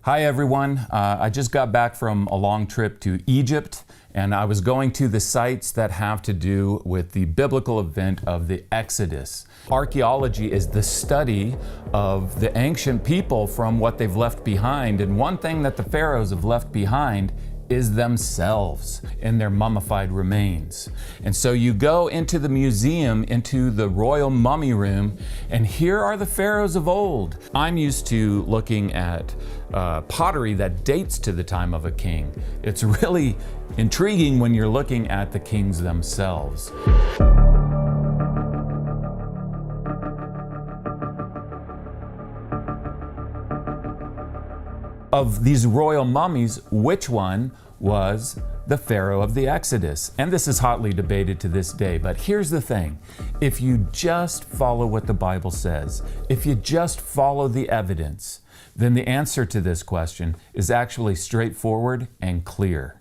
Hi everyone, I just got back from a long trip to Egypt, and I was going to the sites that have to do with the biblical event of the Exodus. Archaeology is the study of the ancient people from what they've left behind, and one thing that the pharaohs have left behind is themselves in their mummified remains. And so you go into the museum, into the royal mummy room, and here are the pharaohs of old. I'm used to looking at pottery that dates to the time of a king. It's really intriguing when you're looking at the kings themselves. Of these royal mummies, which one was the Pharaoh of the Exodus? And this is hotly debated to this day, but here's the thing. If you just follow what the Bible says, if you just follow the evidence, then the answer to this question is actually straightforward and clear.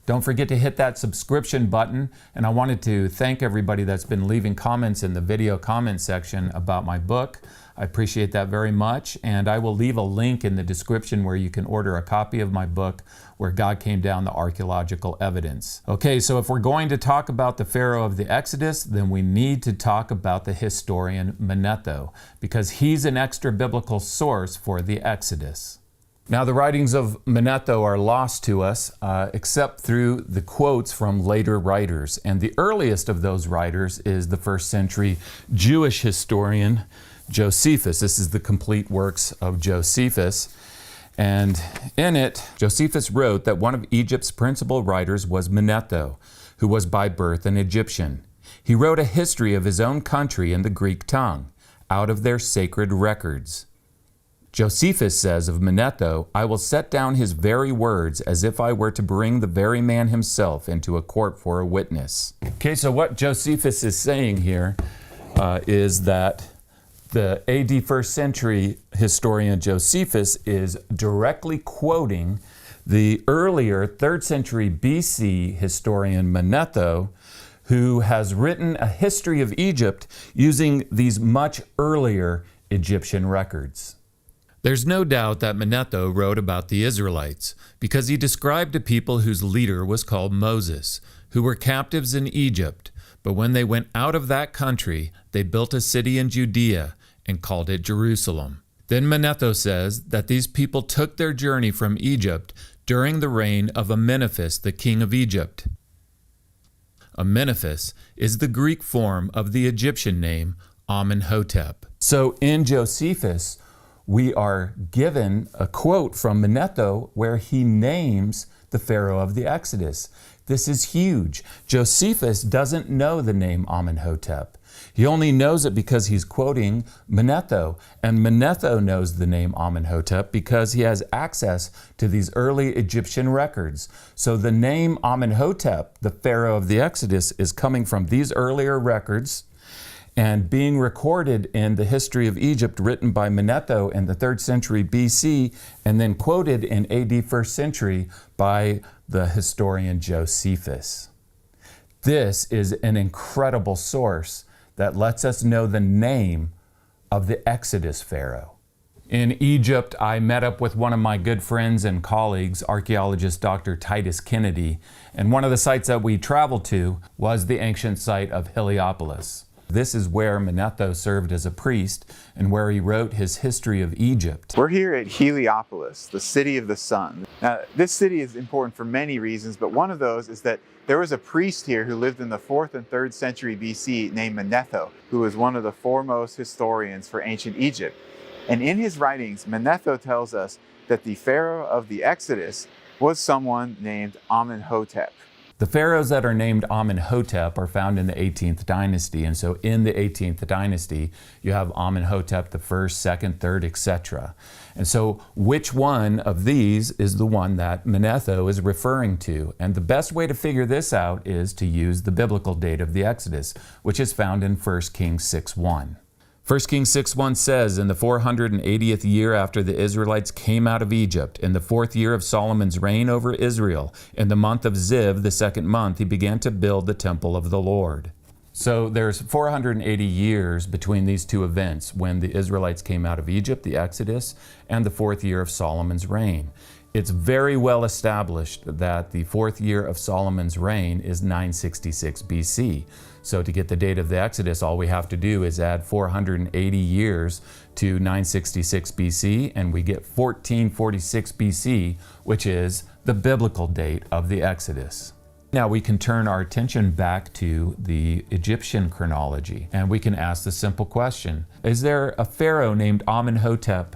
Don't forget to hit that subscription button, and I wanted to thank everybody that's been leaving comments in the video comment section about my book. I appreciate that very much, and I will leave a link in the description where you can order a copy of my book, Where God Came Down, the Archaeological Evidence. Okay, so if we're going to talk about the Pharaoh of the Exodus, then we need to talk about the historian Manetho, because he's an extra biblical source for the Exodus. Now, the writings of Manetho are lost to us, except through the quotes from later writers. And the earliest of those writers is the first century Jewish historian Josephus. This is the complete works of Josephus. And in it, Josephus wrote that one of Egypt's principal writers was Manetho, who was by birth an Egyptian. He wrote a history of his own country in the Greek tongue, out of their sacred records. Josephus says of Manetho, "I will set down his very words as if I were to bring the very man himself into a court for a witness." Okay, so what Josephus is saying here is that the AD first century historian Josephus is directly quoting the earlier 3rd century BC historian Manetho, who has written a history of Egypt using these much earlier Egyptian records. There's no doubt that Manetho wrote about the Israelites because he described a people whose leader was called Moses, who were captives in Egypt, but when they went out of that country, they built a city in Judea and called it Jerusalem. Then Manetho says that these people took their journey from Egypt during the reign of Amenephis, the king of Egypt. Amenephis is the Greek form of the Egyptian name Amenhotep. So in Josephus, we are given a quote from Manetho where he names the Pharaoh of the Exodus. This is huge. Josephus doesn't know the name Amenhotep. He only knows it because he's quoting Manetho, and Manetho knows the name Amenhotep because he has access to these early Egyptian records. So the name Amenhotep, the Pharaoh of the Exodus, is coming from these earlier records and being recorded in the history of Egypt written by Manetho in the 3rd century BC, and then quoted in AD 1st century by the historian Josephus. This is an incredible source that lets us know the name of the Exodus Pharaoh. In Egypt, I met up with one of my good friends and colleagues, archaeologist Dr. Titus Kennedy, and one of the sites that we traveled to was the ancient site of Heliopolis. This is where Manetho served as a priest and where he wrote his history of Egypt. We're here at Heliopolis, the city of the sun. Now, this city is important for many reasons, but one of those is that there was a priest here who lived in the 4th and 3rd century BC named Manetho, who was one of the foremost historians for ancient Egypt. And in his writings, Manetho tells us that the Pharaoh of the Exodus was someone named Amenhotep. The pharaohs that are named Amenhotep are found in the 18th dynasty, and so in the 18th dynasty, you have Amenhotep the 1st, 2nd, 3rd, etc. And so which one of these is the one that Manetho is referring to? And the best way to figure this out is to use the biblical date of the Exodus, which is found in 1 Kings 6:1. 1 Kings 6:1 says, "In the 480th year after the Israelites came out of Egypt, in the 4th year of Solomon's reign over Israel, in the month of Ziv, the 2nd month, he began to build the temple of the Lord." So there's 480 years between these two events, when the Israelites came out of Egypt, the Exodus, and the 4th year of Solomon's reign. It's very well established that the 4th year of Solomon's reign is 966 BC. So to get the date of the Exodus, all we have to do is add 480 years to 966 BC, and we get 1446 BC, which is the biblical date of the Exodus. Now we can turn our attention back to the Egyptian chronology, and we can ask the simple question: is there a pharaoh named Amenhotep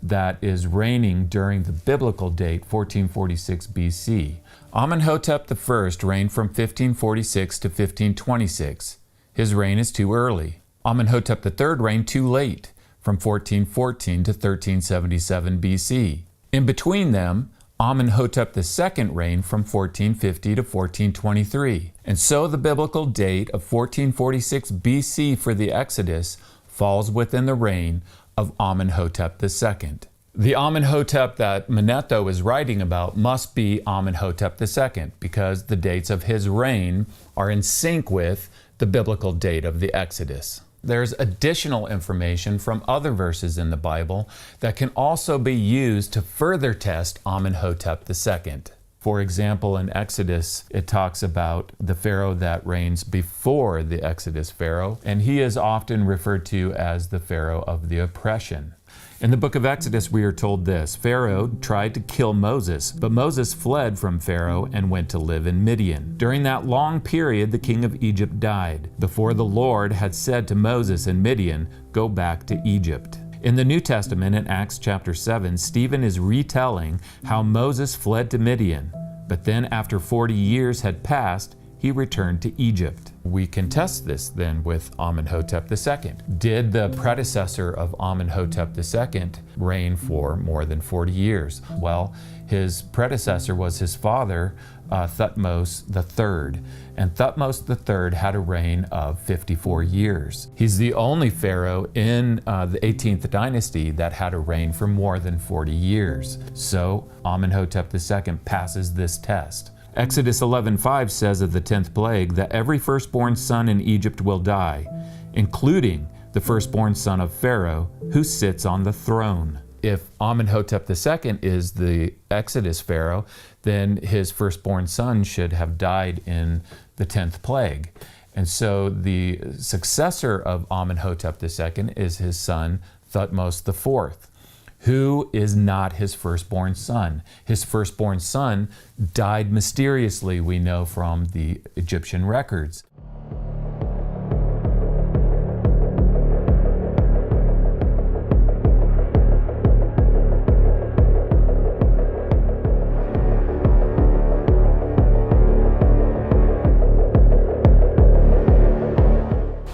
that is reigning during the biblical date 1446 BC? Amenhotep I reigned from 1546 to 1526. His reign is too early. Amenhotep III reigned too late, from 1414 to 1377 BC. In between them, Amenhotep II reigned from 1450 to 1423. And so the biblical date of 1446 BC for the Exodus falls within the reign of Amenhotep II. The Amenhotep that Manetho is writing about must be Amenhotep II, because the dates of his reign are in sync with the biblical date of the Exodus. There's additional information from other verses in the Bible that can also be used to further test Amenhotep II. For example, in Exodus, it talks about the Pharaoh that reigns before the Exodus Pharaoh, and he is often referred to as the Pharaoh of the oppression. In the book of Exodus, we are told this: Pharaoh tried to kill Moses, but Moses fled from Pharaoh and went to live in Midian. During that long period, the king of Egypt died, before the Lord had said to Moses in Midian, "Go back to Egypt." In the New Testament, in Acts chapter 7, Stephen is retelling how Moses fled to Midian, but then after 40 years had passed, he returned to Egypt. We can test this then with Amenhotep II. Did the predecessor of Amenhotep II reign for more than 40 years? Well, his predecessor was his father, Thutmose III. And Thutmose III had a reign of 54 years. He's the only pharaoh in the 18th dynasty that had a reign for more than 40 years. So Amenhotep II passes this test. Exodus 11:5 says of the 10th plague that every firstborn son in Egypt will die, including the firstborn son of Pharaoh who sits on the throne. If Amenhotep II is the Exodus Pharaoh, then his firstborn son should have died in the 10th plague. And so the successor of Amenhotep II is his son Thutmose IV, who is not his firstborn son. His firstborn son died mysteriously, we know from the Egyptian records.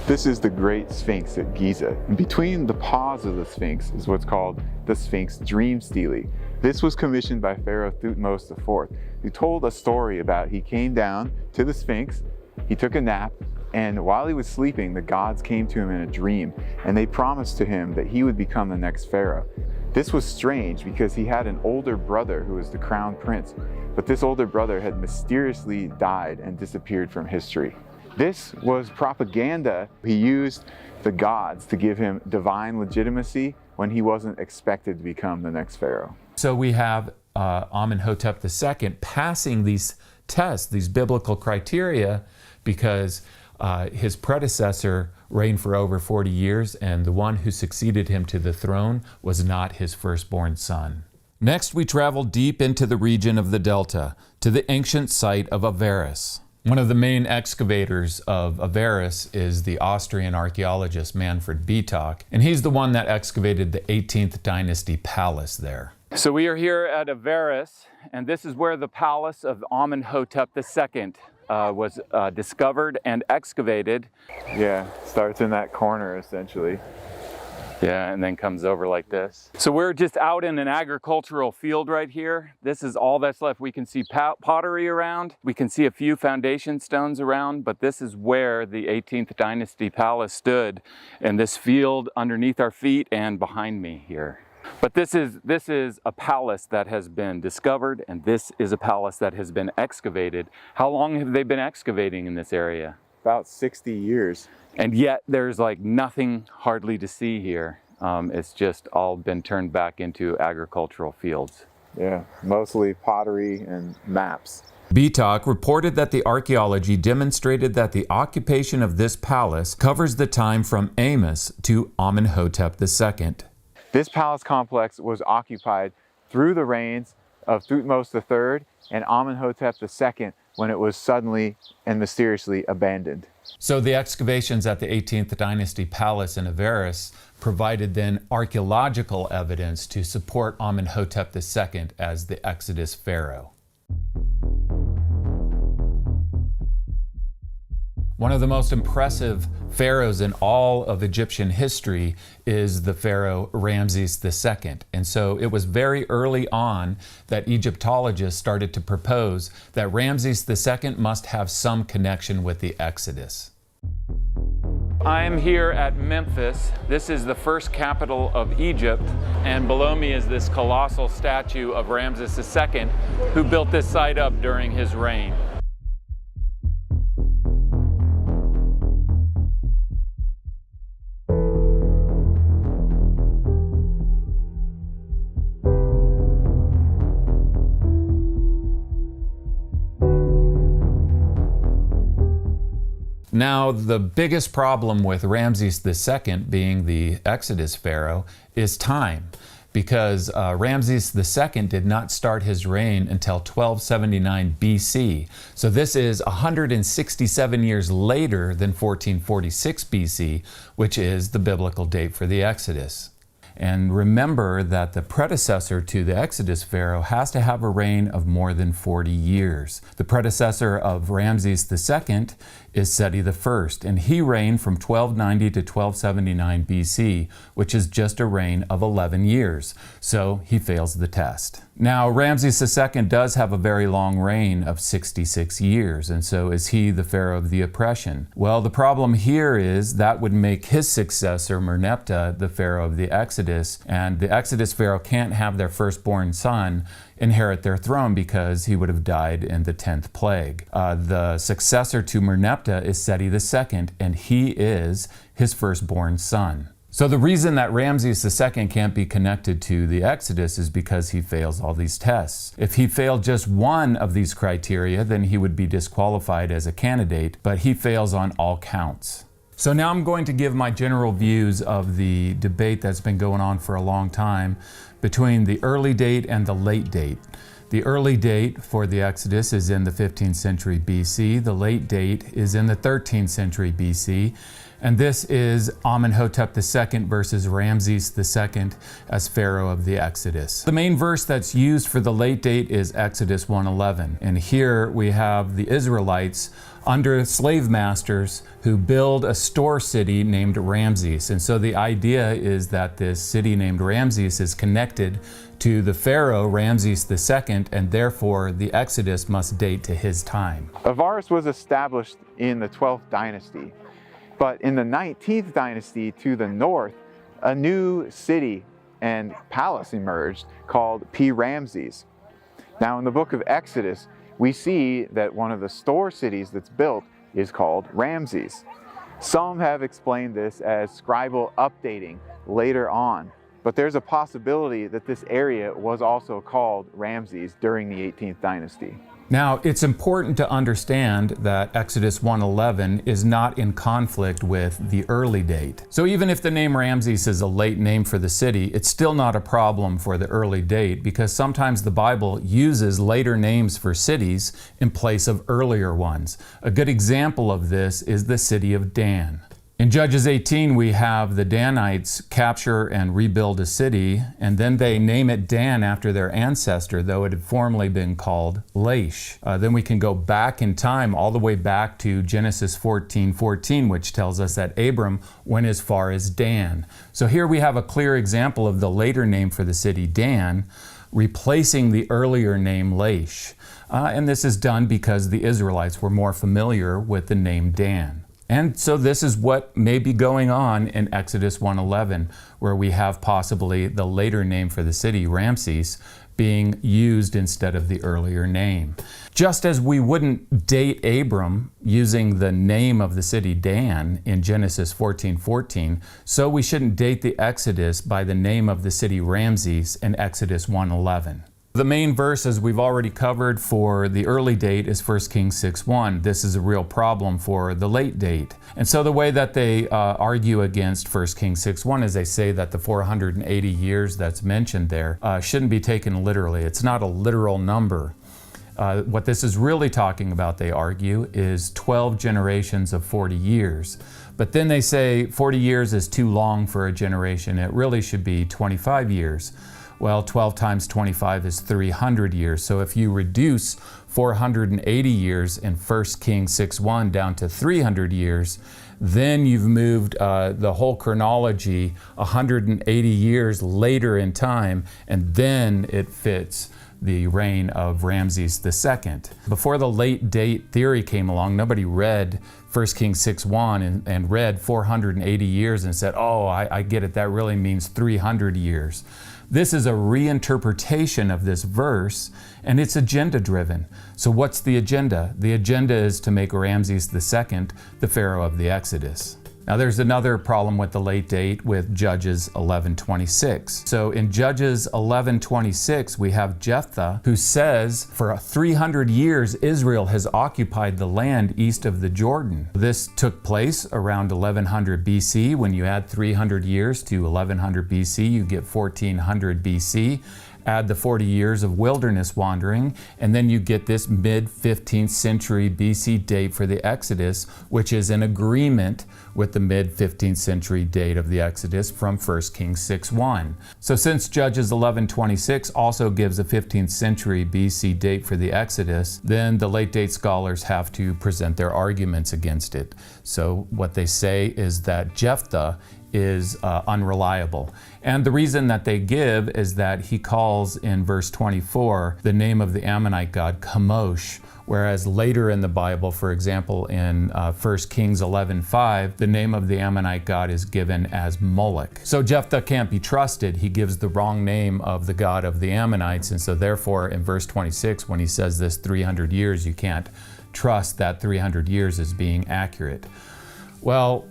This is the Great Sphinx at Giza. And between the paws of the Sphinx is what's called the Sphinx Dream Stele. This was commissioned by Pharaoh Thutmose IV, who told a story about he came down to the Sphinx, he took a nap, and while he was sleeping, the gods came to him in a dream, and they promised to him that he would become the next pharaoh. This was strange because he had an older brother who was the crown prince, but this older brother had mysteriously died and disappeared from history. This was propaganda. He used the gods to give him divine legitimacy when he wasn't expected to become the next pharaoh. So we have Amenhotep II passing these tests, these biblical criteria, because his predecessor reigned for over 40 years, and the one who succeeded him to the throne was not his firstborn son. Next, we travel deep into the region of the Delta, to the ancient site of Avaris. One of the main excavators of Avaris is the Austrian archaeologist Manfred Bitock, and he's the one that excavated the 18th dynasty palace there. So we are here at Avaris, and this is where the palace of Amenhotep II was discovered and excavated. Yeah, starts in that corner essentially. Yeah, and then comes over like this. So we're just out in an agricultural field right here. This is all that's left. We can see pottery around. We can see a few foundation stones around, but this is where the 18th dynasty palace stood, in this field underneath our feet and behind me here. But this is a palace that has been discovered, and this is a palace that has been excavated. How long have they been excavating in this area? about 60 years. And yet there's like nothing hardly to see here. It's just all been turned back into agricultural fields. Yeah, mostly pottery and maps. BTalk reported that the archaeology demonstrated that the occupation of this palace covers the time from Amos to Amenhotep II. This palace complex was occupied through the reigns of Thutmose III and Amenhotep II when it was suddenly and mysteriously abandoned. So the excavations at the 18th Dynasty Palace in Avaris provided then archaeological evidence to support Amenhotep II as the Exodus pharaoh. One of the most impressive pharaohs in all of Egyptian history is the pharaoh Ramses II. And so it was very early on that Egyptologists started to propose that Ramses II must have some connection with the Exodus. I'm here at Memphis. This is the first capital of Egypt, and below me is this colossal statue of Ramses II, who built this site up during his reign. Now, the biggest problem with Ramses II being the Exodus pharaoh is time, because Ramses II did not start his reign until 1279 BC. So this is 167 years later than 1446 BC, which is the biblical date for the Exodus. And remember that the predecessor to the Exodus pharaoh has to have a reign of more than 40 years. The predecessor of Ramses II is Seti I, and he reigned from 1290 to 1279 BC, which is just a reign of 11 years. So he fails the test. Now, Ramses II does have a very long reign of 66 years, and so is he the pharaoh of the oppression. Well, the problem here is that would make his successor, Merneptah, the pharaoh of the Exodus, and the Exodus pharaoh can't have their firstborn son inherit their throne because he would have died in the 10th plague. The successor to Merneptah is Seti II, and he is his firstborn son. So the reason that Ramses II can't be connected to the Exodus is because he fails all these tests. If he failed just one of these criteria, then he would be disqualified as a candidate, but he fails on all counts. So now I'm going to give my general views of the debate that's been going on for a long time between the early date and the late date. The early date for the Exodus is in the 15th century BC. The late date is in the 13th century BC. And this is Amenhotep II versus Ramses II as pharaoh of the Exodus. The main verse that's used for the late date is Exodus 1:11. And here we have the Israelites under slave masters who build a store city named Ramses. And so the idea is that this city named Ramses is connected to the pharaoh Ramses II, and therefore the Exodus must date to his time. Avaris was established in the 12th dynasty. But in the 19th dynasty to the north, a new city and palace emerged called P-Ramses. Now in the book of Exodus, we see that one of the store cities that's built is called Ramses. Some have explained this as scribal updating later on, but there's a possibility that this area was also called Ramses during the 18th dynasty. Now, it's important to understand that Exodus 1:11 is not in conflict with the early date. So even if the name Ramses is a late name for the city, it's still not a problem for the early date, because sometimes the Bible uses later names for cities in place of earlier ones. A good example of this is the city of Dan. In Judges 18, we have the Danites capture and rebuild a city, and then they name it Dan after their ancestor, though it had formerly been called Laish. Then we can go back in time, all the way back to Genesis 14:14, which tells us that Abram went as far as Dan. So here we have a clear example of the later name for the city, Dan, replacing the earlier name Laish. And this is done because the Israelites were more familiar with the name Dan. And so this is what may be going on in Exodus 1:11, where we have possibly the later name for the city, Ramses, being used instead of the earlier name. Just as we wouldn't date Abram using the name of the city Dan in Genesis 14:14, so we shouldn't date the Exodus by the name of the city Ramses in Exodus 1:11. The main verse, as we've already covered, for the early date is 1 Kings 6:1. This is a real problem for the late date. And so the way that they argue against 1 Kings 6:1 is they say that the 480 years that's mentioned there shouldn't be taken literally. It's not a literal number. What this is really talking about, they argue, is 12 generations of 40 years. But then they say 40 years is too long for a generation. It really should be 25 years. Well, 12 times 25 is 300 years. So if you reduce 480 years in 1 Kings 6:1 down to 300 years, then you've moved the whole chronology 180 years later in time, and then it fits the reign of Ramses II. Before the late date theory came along, nobody read 1 Kings 6:1 and read 480 years and said, oh, I get it, that really means 300 years. This is a reinterpretation of this verse, and it's agenda-driven. So what's the agenda? The agenda is to make Ramses II the Pharaoh of the Exodus. Now there's another problem with the late date with Judges 11:26. So in Judges 11:26 we have Jephthah, who says for 300 years Israel has occupied the land east of the Jordan. This took place around 1100 BC. When you add 300 years to 1100 BC, you get 1400 BC. Add the 40 years of wilderness wandering, and then you get this mid-15th century BC date for the Exodus, which is in agreement with the mid-15th century date of the Exodus from 1 Kings 6:1. So since Judges 11:26 also gives a 15th century BC date for the Exodus, then the late date scholars have to present their arguments against it. So what they say is that Jephthah is unreliable. And the reason that they give is that he calls in verse 24 the name of the Ammonite god Chemosh, whereas later in the Bible, for example, in 1 Kings 11:5, the name of the Ammonite god is given as Moloch. So Jephthah can't be trusted. He gives the wrong name of the god of the Ammonites, and so therefore in verse 26, when he says this 300 years, you can't trust that 300 years as being accurate. Well,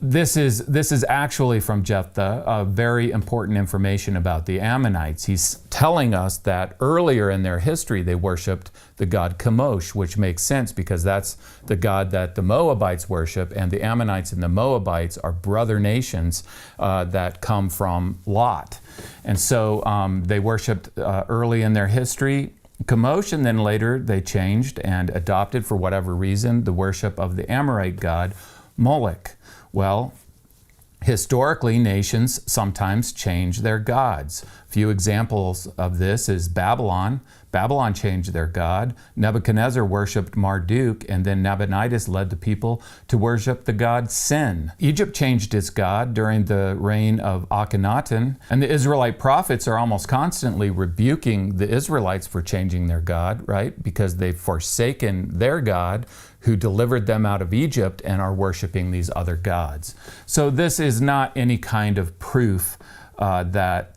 this is actually from Jephthah, very important information about the Ammonites. He's telling us that earlier in their history they worshipped the god Chemosh, which makes sense because that's the god that the Moabites worship, and the Ammonites and the Moabites are brother nations that come from Lot. And so they worshipped early in their history Chemosh, and then later they changed and adopted, for whatever reason, the worship of the Amorite god Moloch. Well, historically, nations sometimes change their gods. A few examples of this is Babylon. Babylon changed their god. Nebuchadnezzar worshipped Marduk, and then Nabonidus led the people to worship the god Sin. Egypt changed its god during the reign of Akhenaten, and the Israelite prophets are almost constantly rebuking the Israelites for changing their god, right? Because they've forsaken their God who delivered them out of Egypt and are worshiping these other gods. So this is not any kind of proof that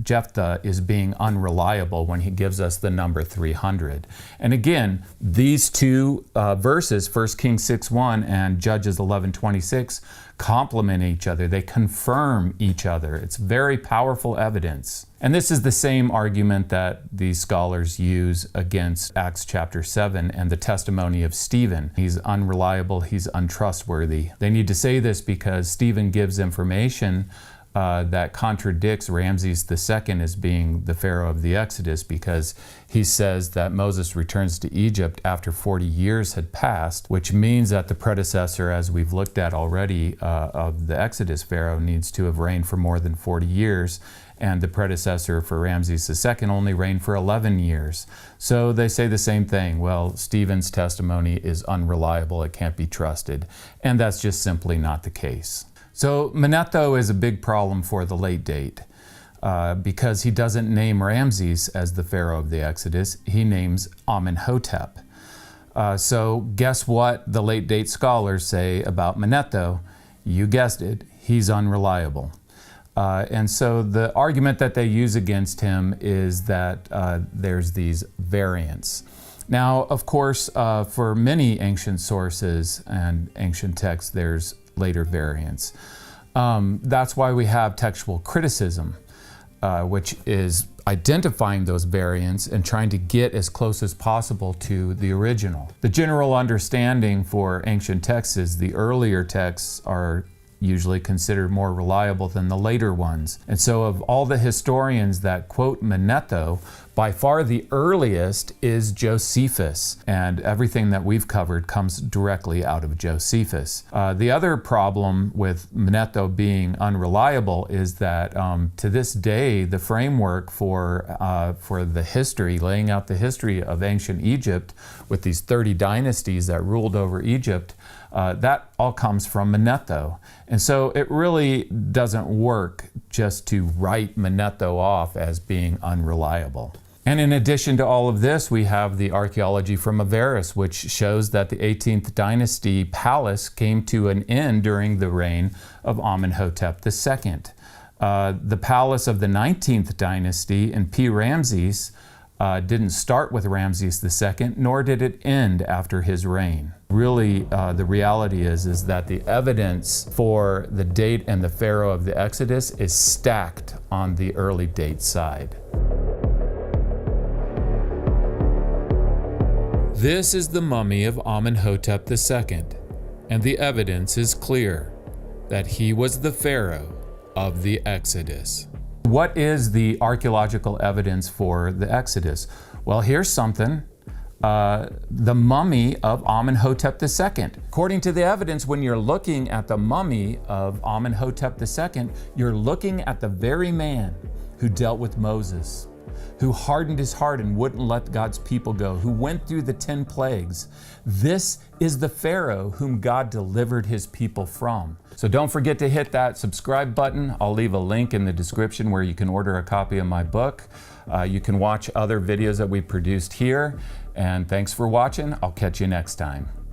Jephthah is being unreliable when he gives us the number 300. And again, these two verses, 1 Kings 6:1 and Judges 11:26, complement each other. They confirm each other. It's very powerful evidence. And this is the same argument that these scholars use against Acts chapter 7 and the testimony of Stephen. He's unreliable, he's untrustworthy. They need to say this because Stephen gives information that contradicts Ramses II as being the Pharaoh of the Exodus, because he says that Moses returns to Egypt after 40 years had passed, which means that the predecessor, as we've looked at already, of the Exodus Pharaoh needs to have reigned for more than 40 years, and the predecessor for Ramses II only reigned for 11 years. So they say the same thing. Well, Stephen's testimony is unreliable, it can't be trusted, and that's just simply not the case. So Manetho is a big problem for the late date because he doesn't name Ramses as the Pharaoh of the Exodus, he names Amenhotep. So guess what the late date scholars say about Manetho? You guessed it, he's unreliable. And so the argument that they use against him is that there's these variants. Now, of course, for many ancient sources and ancient texts, there's later variants. That's why we have textual criticism, which is identifying those variants and trying to get as close as possible to the original. The general understanding for ancient texts is the earlier texts are usually considered more reliable than the later ones. And so of all the historians that quote Manetho, by far the earliest is Josephus, and everything that we've covered comes directly out of Josephus. The other problem with Manetho being unreliable is that to this day, the framework for the history, laying out the history of ancient Egypt with these 30 dynasties that ruled over Egypt, that all comes from Manetho. And so it really doesn't work just to write Manetho off as being unreliable. And in addition to all of this, we have the archaeology from Avaris, which shows that the 18th dynasty palace came to an end during the reign of Amenhotep II. The palace of the 19th dynasty in P-Ramses didn't start with Ramses II, nor did it end after his reign. Really, the reality is that the evidence for the date and the Pharaoh of the Exodus is stacked on the early date side. This is the mummy of Amenhotep II, and the evidence is clear that he was the Pharaoh of the Exodus. What is the archaeological evidence for the Exodus? Well, here's something. The mummy of Amenhotep II. According to the evidence, when you're looking at the mummy of Amenhotep II, you're looking at the very man who dealt with Moses, who hardened his heart and wouldn't let God's people go, who went through the 10 plagues. This is the Pharaoh whom God delivered his people from. So don't forget to hit that subscribe button. I'll leave a link in the description where you can order a copy of my book. You can watch other videos that we produced here. And thanks for watching. I'll catch you next time.